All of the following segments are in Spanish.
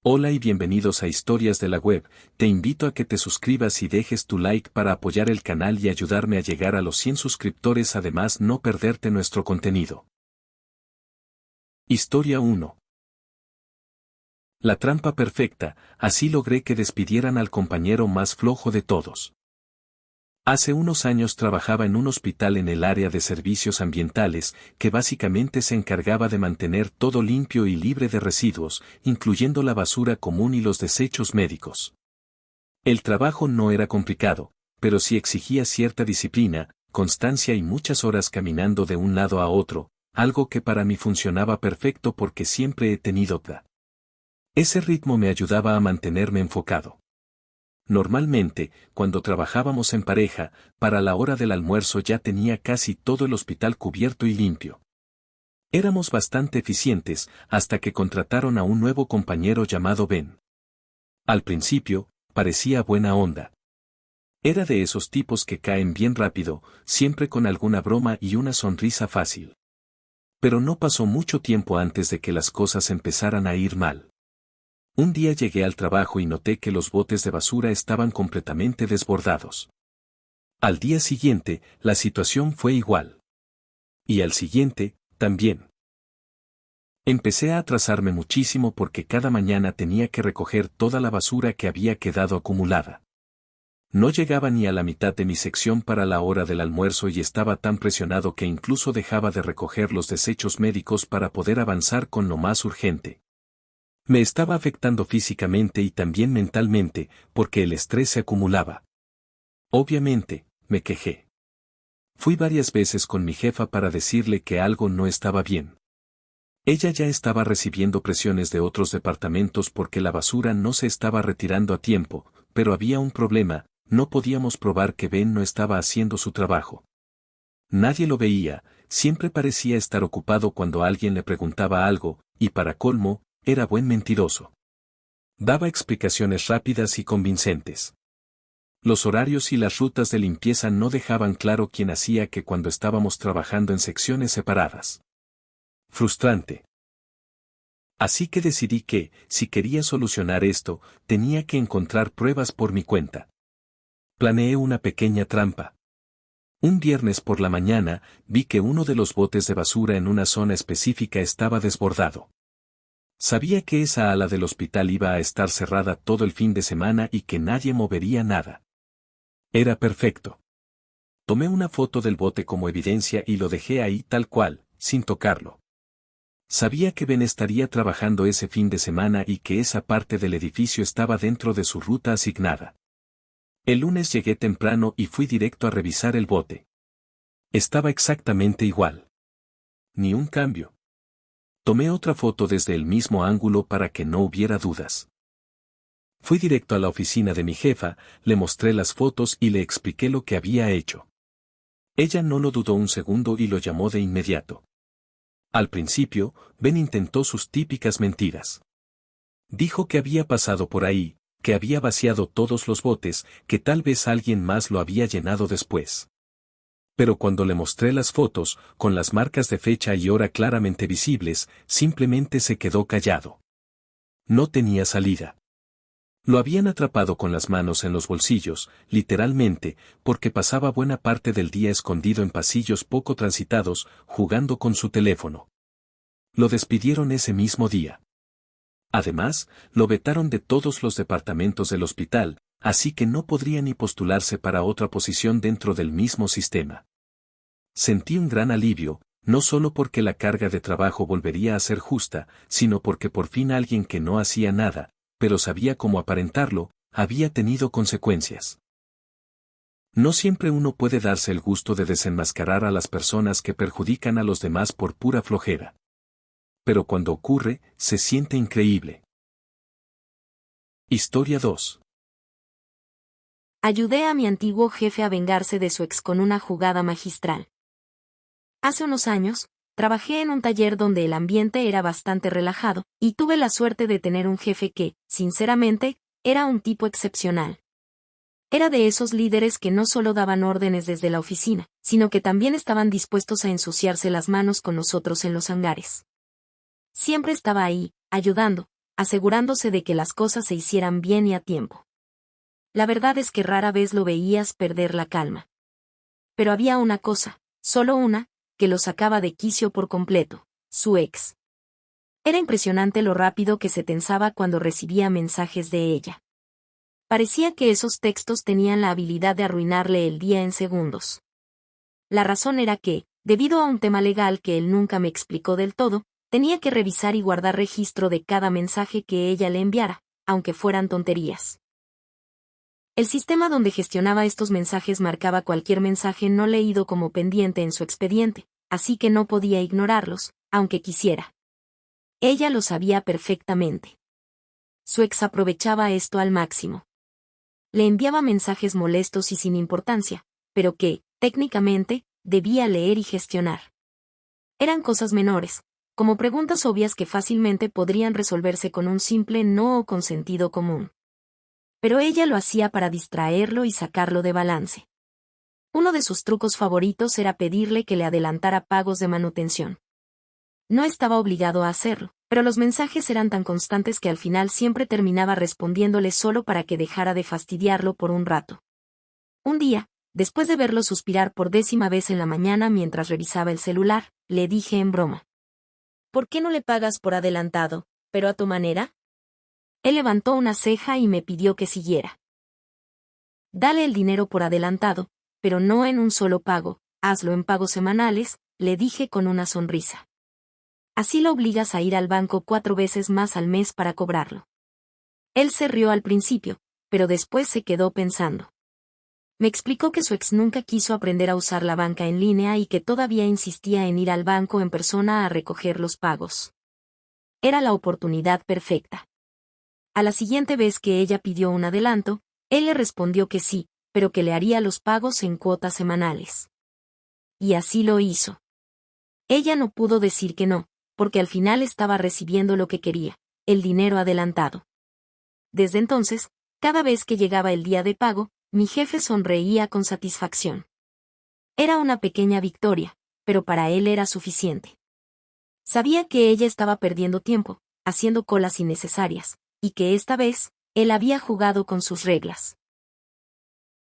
Hola y bienvenidos a Historias de la Web. Te invito a que te suscribas y dejes tu like para apoyar el canal y ayudarme a llegar a los 100 suscriptores, además no perderte nuestro contenido. Historia 1. La trampa perfecta. Así logré que despidieran al compañero más flojo de todos. Hace unos años trabajaba en un hospital en el área de servicios ambientales, que básicamente se encargaba de mantener todo limpio y libre de residuos, incluyendo la basura común y los desechos médicos. El trabajo no era complicado, pero sí exigía cierta disciplina, constancia y muchas horas caminando de un lado a otro, algo que para mí funcionaba perfecto porque siempre he tenido TDA. Ese ritmo me ayudaba a mantenerme enfocado. Normalmente, cuando trabajábamos en pareja, para la hora del almuerzo ya tenía casi todo el hospital cubierto y limpio. Éramos bastante eficientes, hasta que contrataron a un nuevo compañero llamado Ben. Al principio, parecía buena onda. Era de esos tipos que caen bien rápido, siempre con alguna broma y una sonrisa fácil. Pero no pasó mucho tiempo antes de que las cosas empezaran a ir mal. Un día llegué al trabajo y noté que los botes de basura estaban completamente desbordados. Al día siguiente, la situación fue igual. Y al siguiente, también. Empecé a atrasarme muchísimo porque cada mañana tenía que recoger toda la basura que había quedado acumulada. No llegaba ni a la mitad de mi sección para la hora del almuerzo y estaba tan presionado que incluso dejaba de recoger los desechos médicos para poder avanzar con lo más urgente. Me estaba afectando físicamente y también mentalmente, porque el estrés se acumulaba. Obviamente, me quejé. Fui varias veces con mi jefa para decirle que algo no estaba bien. Ella ya estaba recibiendo presiones de otros departamentos porque la basura no se estaba retirando a tiempo, pero había un problema, no podíamos probar que Ben no estaba haciendo su trabajo. Nadie lo veía, siempre parecía estar ocupado cuando alguien le preguntaba algo, y para colmo, era buen mentiroso. Daba explicaciones rápidas y convincentes. Los horarios y las rutas de limpieza no dejaban claro quién hacía qué cuando estábamos trabajando en secciones separadas. Frustrante. Así que decidí que, si quería solucionar esto, tenía que encontrar pruebas por mi cuenta. Planeé una pequeña trampa. Un viernes por la mañana, vi que uno de los botes de basura en una zona específica estaba desbordado. Sabía que esa ala del hospital iba a estar cerrada todo el fin de semana y que nadie movería nada. Era perfecto. Tomé una foto del bote como evidencia y lo dejé ahí tal cual, sin tocarlo. Sabía que Ben estaría trabajando ese fin de semana y que esa parte del edificio estaba dentro de su ruta asignada. El lunes llegué temprano y fui directo a revisar el bote. Estaba exactamente igual. Ni un cambio. Tomé otra foto desde el mismo ángulo para que no hubiera dudas. Fui directo a la oficina de mi jefa, le mostré las fotos y le expliqué lo que había hecho. Ella no lo dudó un segundo y lo llamó de inmediato. Al principio, Ben intentó sus típicas mentiras. Dijo que había pasado por ahí, que había vaciado todos los botes, que tal vez alguien más lo había llenado después. Pero cuando le mostré las fotos, con las marcas de fecha y hora claramente visibles, simplemente se quedó callado. No tenía salida. Lo habían atrapado con las manos en los bolsillos, literalmente, porque pasaba buena parte del día escondido en pasillos poco transitados, jugando con su teléfono. Lo despidieron ese mismo día. Además, lo vetaron de todos los departamentos del hospital, así que no podría ni postularse para otra posición dentro del mismo sistema. Sentí un gran alivio, no solo porque la carga de trabajo volvería a ser justa, sino porque por fin alguien que no hacía nada, pero sabía cómo aparentarlo, había tenido consecuencias. No siempre uno puede darse el gusto de desenmascarar a las personas que perjudican a los demás por pura flojera. Pero cuando ocurre, se siente increíble. Historia 2. Ayudé a mi antiguo jefe a vengarse de su ex con una jugada magistral. Hace unos años, trabajé en un taller donde el ambiente era bastante relajado, y tuve la suerte de tener un jefe que, sinceramente, era un tipo excepcional. Era de esos líderes que no solo daban órdenes desde la oficina, sino que también estaban dispuestos a ensuciarse las manos con nosotros en los hangares. Siempre estaba ahí, ayudando, asegurándose de que las cosas se hicieran bien y a tiempo. La verdad es que rara vez lo veías perder la calma. Pero había una cosa, solo una, que lo sacaba de quicio por completo: su ex. Era impresionante lo rápido que se tensaba cuando recibía mensajes de ella. Parecía que esos textos tenían la habilidad de arruinarle el día en segundos. La razón era que, debido a un tema legal que él nunca me explicó del todo, tenía que revisar y guardar registro de cada mensaje que ella le enviara, aunque fueran tonterías. El sistema donde gestionaba estos mensajes marcaba cualquier mensaje no leído como pendiente en su expediente, así que no podía ignorarlos, aunque quisiera. Ella lo sabía perfectamente. Su ex aprovechaba esto al máximo. Le enviaba mensajes molestos y sin importancia, pero que, técnicamente, debía leer y gestionar. Eran cosas menores, como preguntas obvias que fácilmente podrían resolverse con un simple no o con sentido común. Pero ella lo hacía para distraerlo y sacarlo de balance. Uno de sus trucos favoritos era pedirle que le adelantara pagos de manutención. No estaba obligado a hacerlo, pero los mensajes eran tan constantes que al final siempre terminaba respondiéndole solo para que dejara de fastidiarlo por un rato. Un día, después de verlo suspirar por 10ª vez en la mañana mientras revisaba el celular, le dije en broma: ¿por qué no le pagas por adelantado, pero a tu manera? Él levantó una ceja y me pidió que siguiera. Dale el dinero por adelantado, pero no en un solo pago, hazlo en pagos semanales, le dije con una sonrisa. Así lo obligas a ir al banco 4 veces más al mes para cobrarlo. Él se rió al principio, pero después se quedó pensando. Me explicó que su ex nunca quiso aprender a usar la banca en línea y que todavía insistía en ir al banco en persona a recoger los pagos. Era la oportunidad perfecta. A la siguiente vez que ella pidió un adelanto, él le respondió que sí, pero que le haría los pagos en cuotas semanales. Y así lo hizo. Ella no pudo decir que no, porque al final estaba recibiendo lo que quería, el dinero adelantado. Desde entonces, cada vez que llegaba el día de pago, mi jefe sonreía con satisfacción. Era una pequeña victoria, pero para él era suficiente. Sabía que ella estaba perdiendo tiempo, haciendo colas innecesarias, y que esta vez, él había jugado con sus reglas.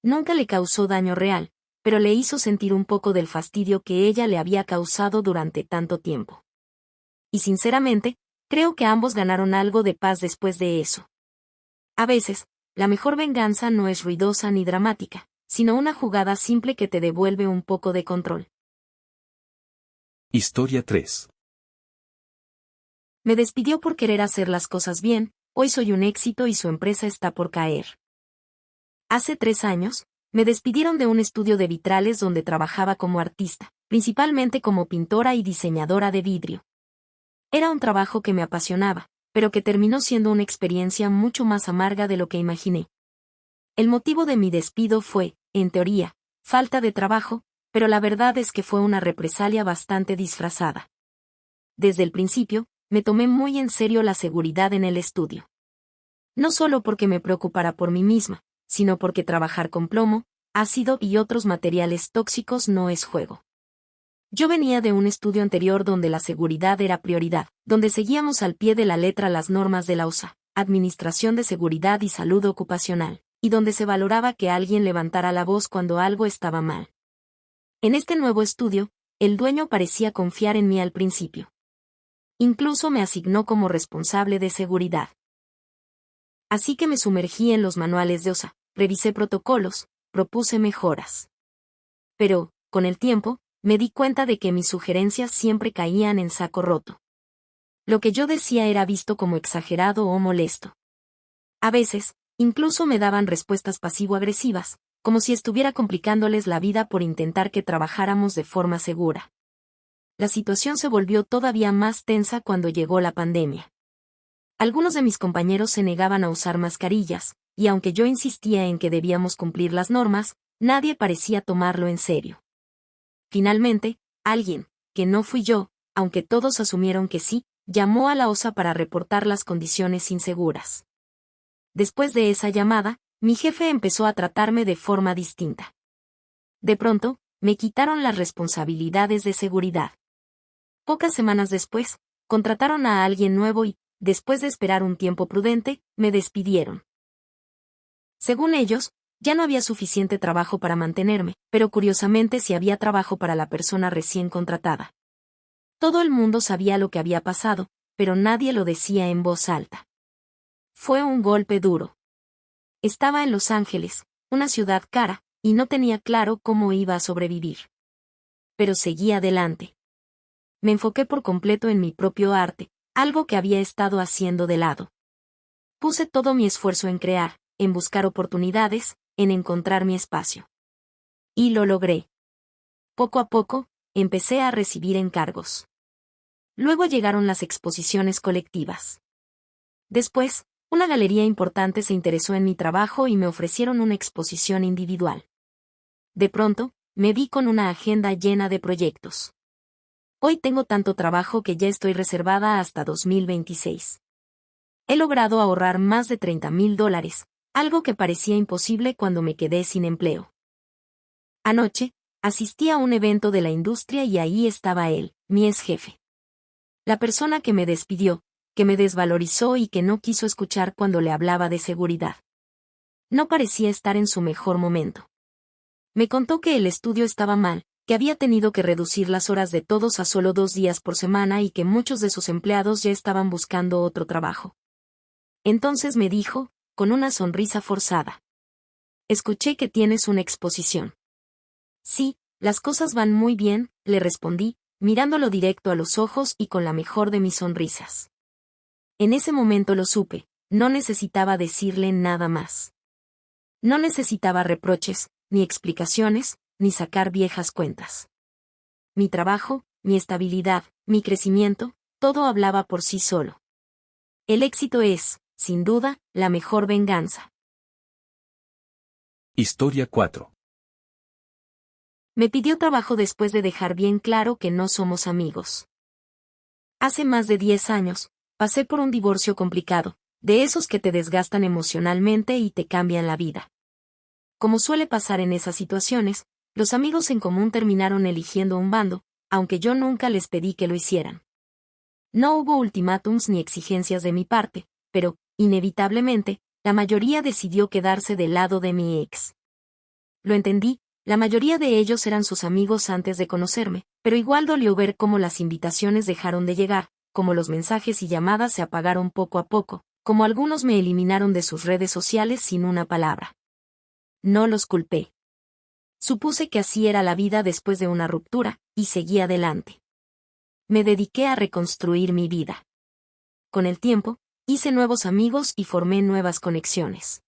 Nunca le causó daño real, pero le hizo sentir un poco del fastidio que ella le había causado durante tanto tiempo. Y sinceramente, creo que ambos ganaron algo de paz después de eso. A veces, la mejor venganza no es ruidosa ni dramática, sino una jugada simple que te devuelve un poco de control. Historia 3. Me despidió por querer hacer las cosas bien, hoy soy un éxito y su empresa está por caer. Hace 3 años, me despidieron de un estudio de vitrales donde trabajaba como artista, principalmente como pintora y diseñadora de vidrio. Era un trabajo que me apasionaba, pero que terminó siendo una experiencia mucho más amarga de lo que imaginé. El motivo de mi despido fue, en teoría, falta de trabajo, pero la verdad es que fue una represalia bastante disfrazada. Desde el principio, me tomé muy en serio la seguridad en el estudio. No solo porque me preocupara por mí misma, sino porque trabajar con plomo, ácido y otros materiales tóxicos no es juego. Yo venía de un estudio anterior donde la seguridad era prioridad, donde seguíamos al pie de la letra las normas de la OSHA, Administración de Seguridad y Salud Ocupacional, y donde se valoraba que alguien levantara la voz cuando algo estaba mal. En este nuevo estudio, el dueño parecía confiar en mí al principio. Incluso me asignó como responsable de seguridad. Así que me sumergí en los manuales de OSHA, revisé protocolos, propuse mejoras. Pero, con el tiempo, me di cuenta de que mis sugerencias siempre caían en saco roto. Lo que yo decía era visto como exagerado o molesto. A veces, incluso me daban respuestas pasivo-agresivas, como si estuviera complicándoles la vida por intentar que trabajáramos de forma segura. La situación se volvió todavía más tensa cuando llegó la pandemia. Algunos de mis compañeros se negaban a usar mascarillas, y aunque yo insistía en que debíamos cumplir las normas, nadie parecía tomarlo en serio. Finalmente, alguien, que no fui yo, aunque todos asumieron que sí, llamó a la OSHA para reportar las condiciones inseguras. Después de esa llamada, mi jefe empezó a tratarme de forma distinta. De pronto, me quitaron las responsabilidades de seguridad. Pocas semanas después, contrataron a alguien nuevo y, después de esperar un tiempo prudente, me despidieron. Según ellos, ya no había suficiente trabajo para mantenerme, pero curiosamente sí había trabajo para la persona recién contratada. Todo el mundo sabía lo que había pasado, pero nadie lo decía en voz alta. Fue un golpe duro. Estaba en Los Ángeles, una ciudad cara, y no tenía claro cómo iba a sobrevivir. Pero seguí adelante. Me enfoqué por completo en mi propio arte, algo que había estado haciendo de lado. Puse todo mi esfuerzo en crear, en buscar oportunidades, en encontrar mi espacio. Y lo logré. Poco a poco, empecé a recibir encargos. Luego llegaron las exposiciones colectivas. Después, una galería importante se interesó en mi trabajo y me ofrecieron una exposición individual. De pronto, me vi con una agenda llena de proyectos. Hoy tengo tanto trabajo que ya estoy reservada hasta 2026. He logrado ahorrar más de $30,000, algo que parecía imposible cuando me quedé sin empleo. Anoche, asistí a un evento de la industria y ahí estaba él, mi ex jefe. La persona que me despidió, que me desvalorizó y que no quiso escuchar cuando le hablaba de seguridad. No parecía estar en su mejor momento. Me contó que el estudio estaba mal, que había tenido que reducir las horas de todos a solo 2 días por semana y que muchos de sus empleados ya estaban buscando otro trabajo. Entonces me dijo, con una sonrisa forzada: «Escuché que tienes una exposición». «Sí, las cosas van muy bien», le respondí, mirándolo directo a los ojos y con la mejor de mis sonrisas. En ese momento lo supe, no necesitaba decirle nada más. No necesitaba reproches, ni explicaciones, ni sacar viejas cuentas. Mi trabajo, mi estabilidad, mi crecimiento, todo hablaba por sí solo. El éxito es, sin duda, la mejor venganza. Historia 4. Me pidió trabajo después de dejar bien claro que no somos amigos. Hace más de 10 años, pasé por un divorcio complicado, de esos que te desgastan emocionalmente y te cambian la vida. Como suele pasar en esas situaciones, los amigos en común terminaron eligiendo un bando, aunque yo nunca les pedí que lo hicieran. No hubo ultimátums ni exigencias de mi parte, pero, inevitablemente, la mayoría decidió quedarse del lado de mi ex. Lo entendí, la mayoría de ellos eran sus amigos antes de conocerme, pero igual dolió ver cómo las invitaciones dejaron de llegar, como los mensajes y llamadas se apagaron poco a poco, como algunos me eliminaron de sus redes sociales sin una palabra. No los culpé. Supuse que así era la vida después de una ruptura, y seguí adelante. Me dediqué a reconstruir mi vida. Con el tiempo, hice nuevos amigos y formé nuevas conexiones.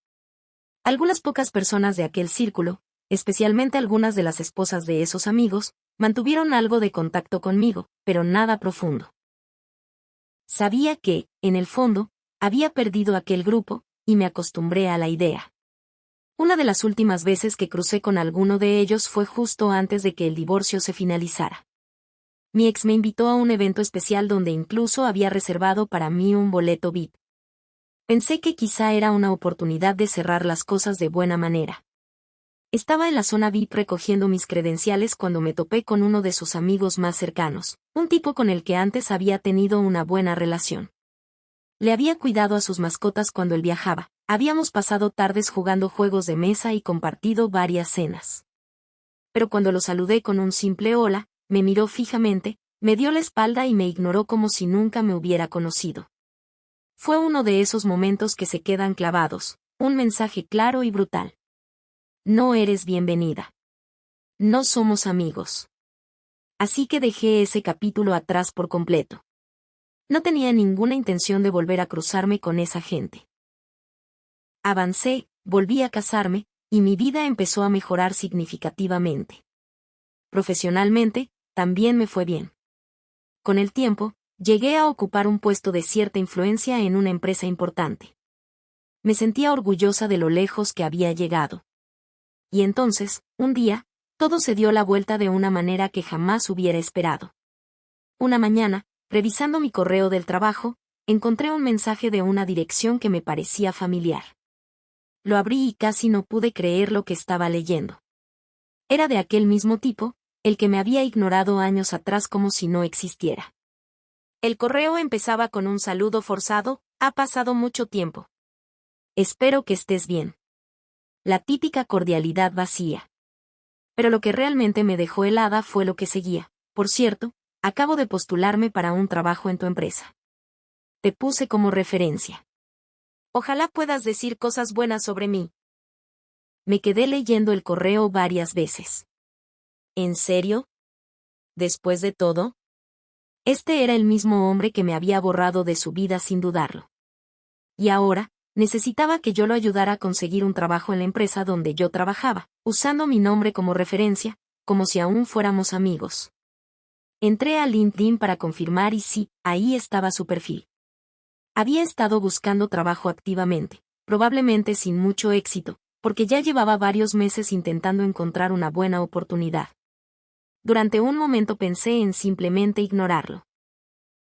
Algunas pocas personas de aquel círculo, especialmente algunas de las esposas de esos amigos, mantuvieron algo de contacto conmigo, pero nada profundo. Sabía que, en el fondo, había perdido aquel grupo, y me acostumbré a la idea. Una de las últimas veces que crucé con alguno de ellos fue justo antes de que el divorcio se finalizara. Mi ex me invitó a un evento especial donde incluso había reservado para mí un boleto VIP. Pensé que quizá era una oportunidad de cerrar las cosas de buena manera. Estaba en la zona VIP recogiendo mis credenciales cuando me topé con uno de sus amigos más cercanos, un tipo con el que antes había tenido una buena relación. Le había cuidado a sus mascotas cuando él viajaba, habíamos pasado tardes jugando juegos de mesa y compartido varias cenas. Pero cuando lo saludé con un simple hola, me miró fijamente, me dio la espalda y me ignoró como si nunca me hubiera conocido. Fue uno de esos momentos que se quedan clavados, un mensaje claro y brutal. No eres bienvenida. No somos amigos. Así que dejé ese capítulo atrás por completo. No tenía ninguna intención de volver a cruzarme con esa gente. Avancé, volví a casarme, y mi vida empezó a mejorar significativamente. Profesionalmente, también me fue bien. Con el tiempo, llegué a ocupar un puesto de cierta influencia en una empresa importante. Me sentía orgullosa de lo lejos que había llegado. Y entonces, un día, todo se dio la vuelta de una manera que jamás hubiera esperado. Una mañana, revisando mi correo del trabajo, encontré un mensaje de una dirección que me parecía familiar. Lo abrí y casi no pude creer lo que estaba leyendo. Era de aquel mismo tipo, el que me había ignorado años atrás como si no existiera. El correo empezaba con un saludo forzado: ha pasado mucho tiempo. Espero que estés bien. La típica cordialidad vacía. Pero lo que realmente me dejó helada fue lo que seguía. Por cierto, acabo de postularme para un trabajo en tu empresa. Te puse como referencia. Ojalá puedas decir cosas buenas sobre mí. Me quedé leyendo el correo varias veces. ¿En serio? Después de todo, este era el mismo hombre que me había borrado de su vida sin dudarlo. Y ahora, necesitaba que yo lo ayudara a conseguir un trabajo en la empresa donde yo trabajaba, usando mi nombre como referencia, como si aún fuéramos amigos. Entré a LinkedIn para confirmar y sí, ahí estaba su perfil. Había estado buscando trabajo activamente, probablemente sin mucho éxito, porque ya llevaba varios meses intentando encontrar una buena oportunidad. Durante un momento pensé en simplemente ignorarlo.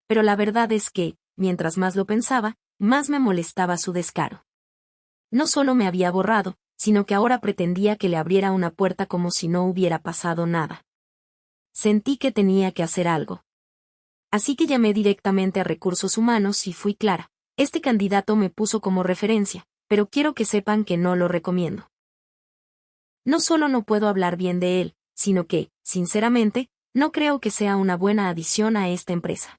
Pero la verdad es que, mientras más lo pensaba, más me molestaba su descaro. No solo me había borrado, sino que ahora pretendía que le abriera una puerta como si no hubiera pasado nada. Sentí que tenía que hacer algo. Así que llamé directamente a Recursos Humanos y fui clara: este candidato me puso como referencia, pero quiero que sepan que no lo recomiendo. No solo no puedo hablar bien de él, sino que, sinceramente, no creo que sea una buena adición a esta empresa.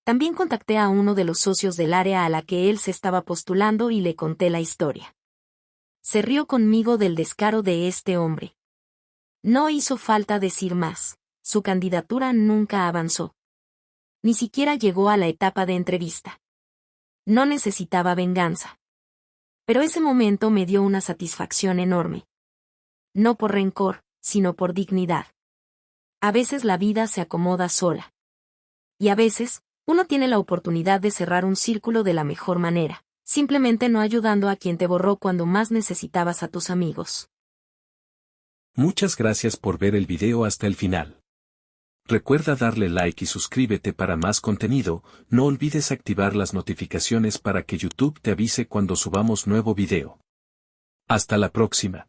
También contacté a uno de los socios del área a la que él se estaba postulando y le conté la historia. Se rió conmigo del descaro de este hombre. No hizo falta decir más: su candidatura nunca avanzó. Ni siquiera llegó a la etapa de entrevista. No necesitaba venganza. Pero ese momento me dio una satisfacción enorme. No por rencor, sino por dignidad. A veces la vida se acomoda sola. Y a veces, uno tiene la oportunidad de cerrar un círculo de la mejor manera, simplemente no ayudando a quien te borró cuando más necesitabas a tus amigos. Muchas gracias por ver el video hasta el final. Recuerda darle like y suscríbete para más contenido. No olvides activar las notificaciones para que YouTube te avise cuando subamos nuevo video. Hasta la próxima.